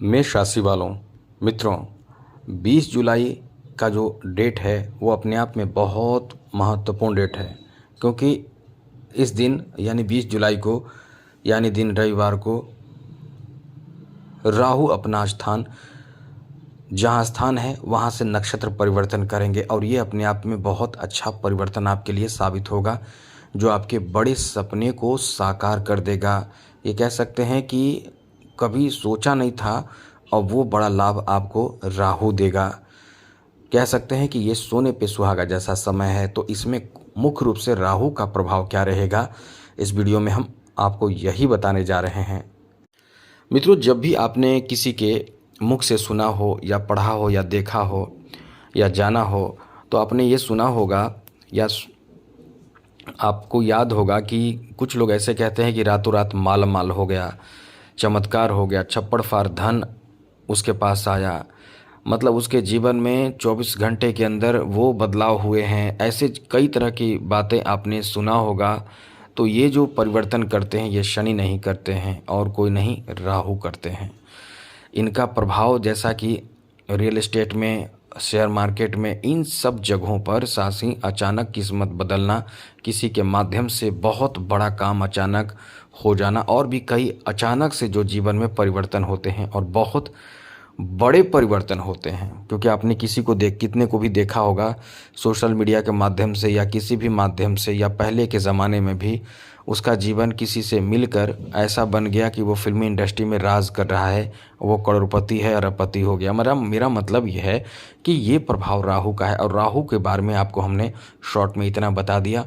मेष राशि वालों मित्रों, 20 जुलाई का जो डेट है वो अपने आप में बहुत महत्वपूर्ण डेट है, क्योंकि इस दिन यानी 20 जुलाई को यानी दिन रविवार को राहु अपना स्थान जहाँ स्थान है वहाँ से नक्षत्र परिवर्तन करेंगे और ये अपने आप में बहुत अच्छा परिवर्तन आपके लिए साबित होगा, जो आपके बड़े सपने को साकार कर देगा। ये कह सकते हैं कि कभी सोचा नहीं था और वो बड़ा लाभ आपको राहु देगा। कह सकते हैं कि ये सोने पे सुहागा जैसा समय है। तो इसमें मुख्य रूप से राहु का प्रभाव क्या रहेगा, इस वीडियो में हम आपको यही बताने जा रहे हैं। मित्रों, जब भी आपने किसी के मुख से सुना हो या पढ़ा हो या देखा हो या जाना हो, तो आपने ये सुना होगा या आपको याद होगा कि कुछ लोग ऐसे कहते हैं कि रातों रात माला माल हो गया, चमत्कार हो गया, छप्पड़ फाड़ धन उसके पास आया, मतलब उसके जीवन में 24 घंटे के अंदर वो बदलाव हुए हैं। ऐसे कई तरह की बातें आपने सुना होगा। तो ये जो परिवर्तन करते हैं ये शनि नहीं करते हैं और कोई नहीं, राहु करते हैं। इनका प्रभाव जैसा कि रियल एस्टेट में, शेयर मार्केट में, इन सब जगहों पर साथ अचानक किस्मत बदलना, किसी के माध्यम से बहुत बड़ा काम अचानक हो जाना और भी कई अचानक से जो जीवन में परिवर्तन होते हैं और बहुत बड़े परिवर्तन होते हैं। क्योंकि आपने किसी को कितने को भी देखा होगा सोशल मीडिया के माध्यम से या किसी भी माध्यम से, या पहले के ज़माने में भी उसका जीवन किसी से मिलकर ऐसा बन गया कि वो फिल्मी इंडस्ट्री में राज कर रहा है, वो करोड़पति है, अरबपति हो गया। मेरा मतलब ये है कि ये प्रभाव राहु का है और राहु के बारे में आपको हमने शॉर्ट में इतना बता दिया।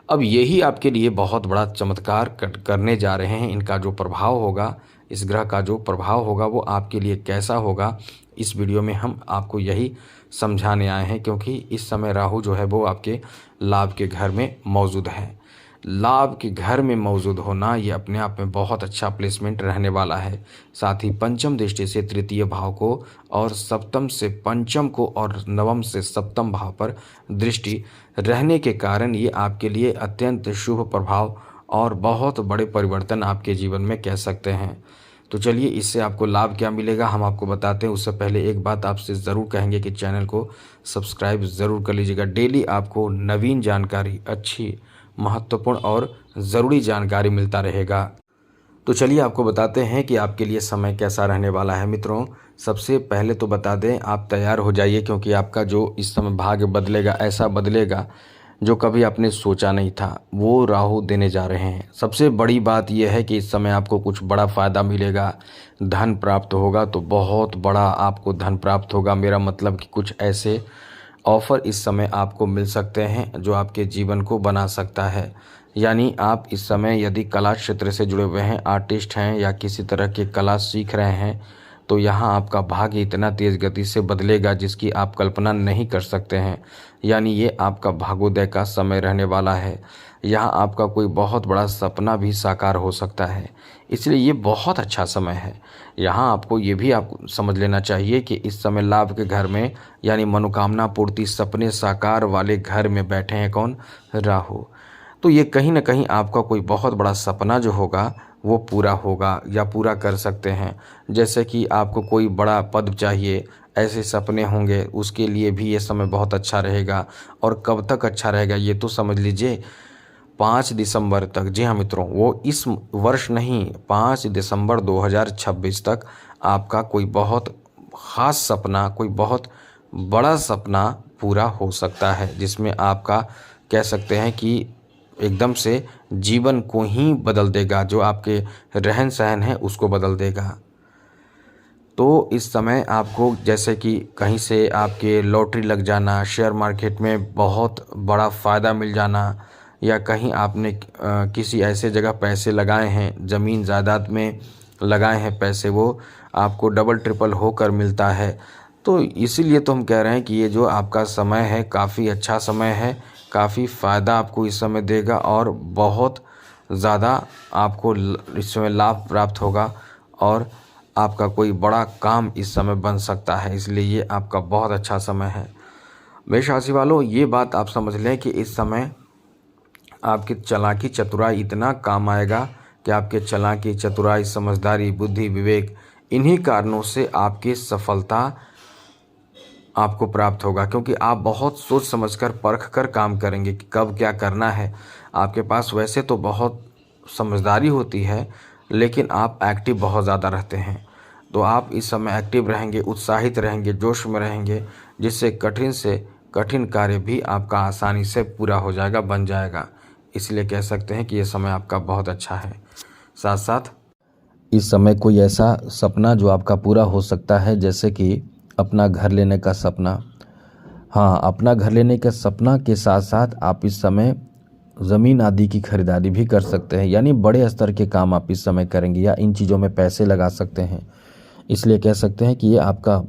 अब यही आपके लिए बहुत बड़ा चमत्कार करने जा रहे हैं। इनका जो प्रभाव होगा, इस ग्रह का जो प्रभाव होगा वो आपके लिए कैसा होगा, इस वीडियो में हम आपको यही समझाने आए हैं। क्योंकि इस समय राहु जो है वो आपके लाभ के घर में मौजूद है। लाभ के घर में मौजूद होना ये अपने आप में बहुत अच्छा प्लेसमेंट रहने वाला है। साथ ही पंचम दृष्टि से तृतीय भाव को और सप्तम से पंचम को और नवम से सप्तम भाव पर दृष्टि रहने के कारण ये आपके लिए अत्यंत शुभ प्रभाव और बहुत बड़े परिवर्तन आपके जीवन में कह सकते हैं। तो चलिए, इससे आपको लाभ क्या मिलेगा हम आपको बताते हैं। उससे पहले एक बात आपसे ज़रूर कहेंगे कि चैनल को सब्सक्राइब ज़रूर कर लीजिएगा। डेली आपको नवीन जानकारी, अच्छी, महत्वपूर्ण और ज़रूरी जानकारी मिलता रहेगा। तो चलिए आपको बताते हैं कि आपके लिए समय कैसा रहने वाला है। मित्रों, सबसे पहले तो बता दें, आप तैयार हो जाइए, क्योंकि आपका जो इस समय भाग्य बदलेगा, ऐसा बदलेगा जो कभी आपने सोचा नहीं था, वो राहु देने जा रहे हैं। सबसे बड़ी बात यह है कि इस समय आपको कुछ बड़ा फ़ायदा मिलेगा, धन प्राप्त होगा, तो बहुत बड़ा आपको धन प्राप्त होगा। मेरा मतलब कि कुछ ऐसे ऑफ़र इस समय आपको मिल सकते हैं जो आपके जीवन को बना सकता है। यानी आप इस समय यदि कला क्षेत्र से जुड़े हुए हैं, आर्टिस्ट हैं या किसी तरह की कला सीख रहे हैं, तो यहाँ आपका भाग्य इतना तेज़ गति से बदलेगा जिसकी आप कल्पना नहीं कर सकते हैं। यानी ये आपका भाग्योदय का समय रहने वाला है। यहाँ आपका कोई बहुत बड़ा सपना भी साकार हो सकता है, इसलिए ये बहुत अच्छा समय है। यहाँ आपको ये भी आपको समझ लेना चाहिए कि इस समय लाभ के घर में, यानी मनोकामना पूर्ति, सपने साकार वाले घर में बैठे हैं कौन? राहु। तो ये कहीं ना कहीं आपका कोई बहुत बड़ा सपना जो होगा वो पूरा होगा या पूरा कर सकते हैं। जैसे कि आपको कोई बड़ा पद चाहिए, ऐसे सपने होंगे, उसके लिए भी ये समय बहुत अच्छा रहेगा। और कब तक अच्छा रहेगा ये तो समझ लीजिए, 5 दिसंबर तक। जी हाँ मित्रों, वो इस वर्ष नहीं, 5 दिसंबर 2026 तक आपका कोई बहुत ख़ास सपना, कोई बहुत बड़ा सपना पूरा हो सकता है, जिसमें आपका कह सकते हैं कि एकदम से जीवन को ही बदल देगा, जो आपके रहन सहन है उसको बदल देगा। तो इस समय आपको जैसे कि कहीं से आपके लॉटरी लग जाना, शेयर मार्केट में बहुत बड़ा फ़ायदा मिल जाना, या कहीं आपने किसी ऐसे जगह पैसे लगाए हैं, ज़मीन जायदाद में लगाए हैं पैसे, वो आपको डबल ट्रिपल होकर मिलता है। तो इसीलिए तो हम कह रहे हैं कि ये जो आपका समय है काफ़ी अच्छा समय है, काफ़ी फ़ायदा आपको इस समय देगा और बहुत ज़्यादा आपको इस समय लाभ प्राप्त होगा और आपका कोई बड़ा काम इस समय बन सकता है। इसलिए ये आपका बहुत अच्छा समय है। मेष राशि वालों, ये बात आप समझ लें कि इस समय आपकी चालाकी चतुराई इतना काम आएगा कि आपके चालाकी चतुराई, समझदारी, बुद्धि, विवेक, इन्हीं कारणों से आपकी सफलता आपको प्राप्त होगा, क्योंकि आप बहुत सोच समझकर परख कर काम करेंगे कि कब क्या करना है। आपके पास वैसे तो बहुत समझदारी होती है, लेकिन आप एक्टिव बहुत ज़्यादा रहते हैं। तो आप इस समय एक्टिव रहेंगे, उत्साहित रहेंगे, जोश में रहेंगे, जिससे कठिन से कठिन कार्य भी आपका आसानी से पूरा हो जाएगा, बन जाएगा। इसलिए कह सकते हैं कि ये समय आपका बहुत अच्छा है। साथ साथ इस समय कोई ऐसा सपना जो आपका पूरा हो सकता है, जैसे कि अपना घर लेने का सपना। हाँ, अपना घर लेने के सपना के साथ साथ आप इस समय ज़मीन आदि की खरीदारी भी कर सकते हैं, यानी बड़े स्तर के काम आप इस समय करेंगे या इन चीज़ों में पैसे लगा सकते हैं। इसलिए कह सकते हैं कि ये आपका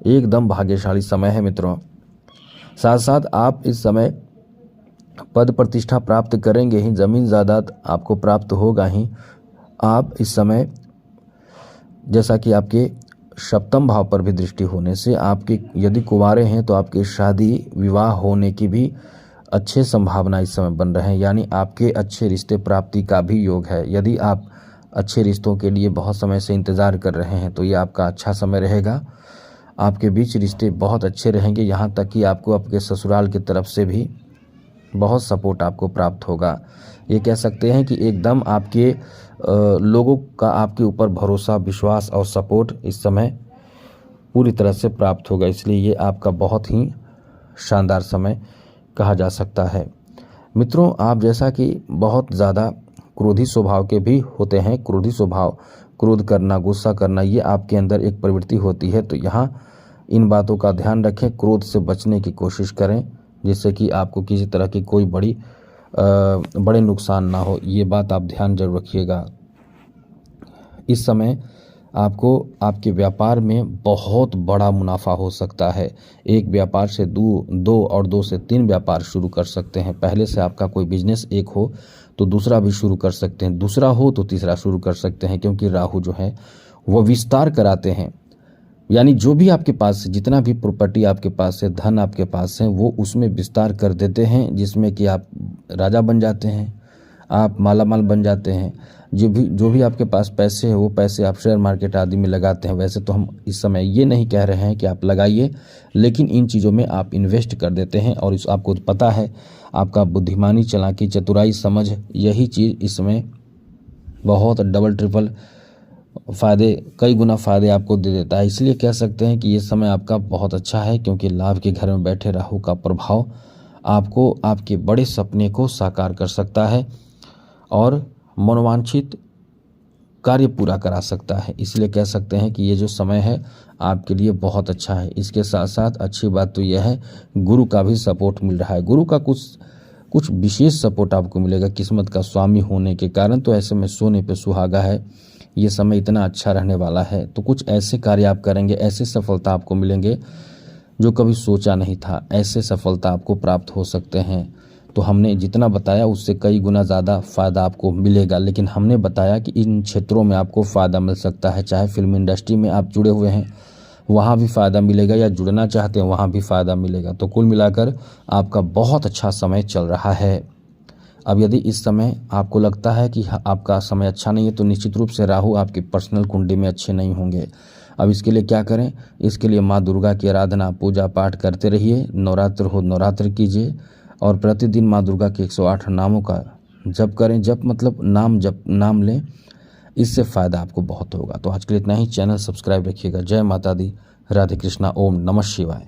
एकदम भाग्यशाली समय है मित्रों। साथ साथ आप इस समय पद प्रतिष्ठा प्राप्त करेंगे ही, ज़मीन जायदाद आपको प्राप्त होगा ही। आप इस समय, जैसा कि आपके सप्तम भाव पर भी दृष्टि होने से आपके यदि कुंवारे हैं तो आपके शादी विवाह होने की भी अच्छे संभावना इस समय बन रहे हैं, यानी आपके अच्छे रिश्ते प्राप्ति का भी योग है। यदि आप अच्छे रिश्तों के लिए बहुत समय से इंतज़ार कर रहे हैं तो ये आपका अच्छा समय रहेगा। आपके बीच रिश्ते बहुत अच्छे रहेंगे, यहाँ तक कि आपको आपके ससुराल की तरफ से भी बहुत सपोर्ट आपको प्राप्त होगा। ये कह सकते हैं कि एकदम आपके लोगों का आपके ऊपर भरोसा, विश्वास और सपोर्ट इस समय पूरी तरह से प्राप्त होगा। इसलिए ये आपका बहुत ही शानदार समय कहा जा सकता है। मित्रों, आप जैसा कि बहुत ज़्यादा क्रोधी स्वभाव के भी होते हैं, क्रोधी स्वभाव, क्रोध करना, गुस्सा करना, ये आपके अंदर एक प्रवृत्ति होती है। तो यहाँ इन बातों का ध्यान रखें, क्रोध से बचने की कोशिश करें, जिससे कि आपको किसी तरह की कोई बड़े नुकसान ना हो। ये बात आप ध्यान जरूर रखिएगा। इस समय आपको आपके व्यापार में बहुत बड़ा मुनाफा हो सकता है। एक व्यापार से दो और दो से तीन व्यापार शुरू कर सकते हैं। पहले से आपका कोई बिजनेस एक हो तो दूसरा भी शुरू कर सकते हैं, दूसरा हो तो तीसरा शुरू कर सकते हैं, क्योंकि राहु जो है वो विस्तार कराते हैं। यानी जो भी आपके पास, जितना भी प्रॉपर्टी आपके पास है, धन आपके पास है, वो उसमें विस्तार कर देते हैं, जिसमें कि आप राजा बन जाते हैं, आप मालामाल बन जाते हैं। जो भी आपके पास पैसे हैं वो पैसे आप शेयर मार्केट आदि में लगाते हैं। वैसे तो हम इस समय ये नहीं कह रहे हैं कि आप लगाइए, लेकिन इन चीज़ों में आप इन्वेस्ट कर देते हैं और आपको पता है आपका बुद्धिमानी, चालाकी, चतुराई, समझ, यही चीज़ इसमें बहुत डबल ट्रिपल फ़ायदे, कई गुना फ़ायदे आपको दे देता है। इसलिए कह सकते हैं कि ये समय आपका बहुत अच्छा है, क्योंकि लाभ के घर में बैठे राहु का प्रभाव आपको आपके बड़े सपने को साकार कर सकता है और मनोवांछित कार्य पूरा करा सकता है। इसलिए कह सकते हैं कि ये जो समय है आपके लिए बहुत अच्छा है। इसके साथ साथ अच्छी बात तो यह है, गुरु का भी सपोर्ट मिल रहा है। गुरु का कुछ विशेष सपोर्ट आपको मिलेगा किस्मत का स्वामी होने के कारण। तो ऐसे में सोने पे सुहागा है, ये समय इतना अच्छा रहने वाला है। तो कुछ ऐसे कार्य आप करेंगे, ऐसे सफलता आपको मिलेंगे जो कभी सोचा नहीं था, ऐसे सफलता आपको प्राप्त हो सकते हैं। तो हमने जितना बताया उससे कई गुना ज़्यादा फ़ायदा आपको मिलेगा, लेकिन हमने बताया कि इन क्षेत्रों में आपको फ़ायदा मिल सकता है। चाहे फिल्म इंडस्ट्री में आप जुड़े हुए हैं वहाँ भी फ़ायदा मिलेगा, या जुड़ना चाहते हैं वहाँ भी फ़ायदा मिलेगा। तो कुल मिलाकर आपका बहुत अच्छा समय चल रहा है। अब यदि इस समय आपको लगता है कि आपका समय अच्छा नहीं है, तो निश्चित रूप से राहु आपकी पर्सनल कुंडली में अच्छे नहीं होंगे। अब इसके लिए क्या करें? इसके लिए माँ दुर्गा की आराधना, पूजा पाठ करते रहिए। नवरात्र हो नवरात्र कीजिए और प्रतिदिन माँ दुर्गा के 108 नामों का जप करें। जप मतलब नाम लें, इससे फ़ायदा आपको बहुत होगा। तो आज के लिए इतना ही। चैनल सब्सक्राइब रखिएगा। जय माता दी, राधे कृष्णा, ओम नमः शिवाय।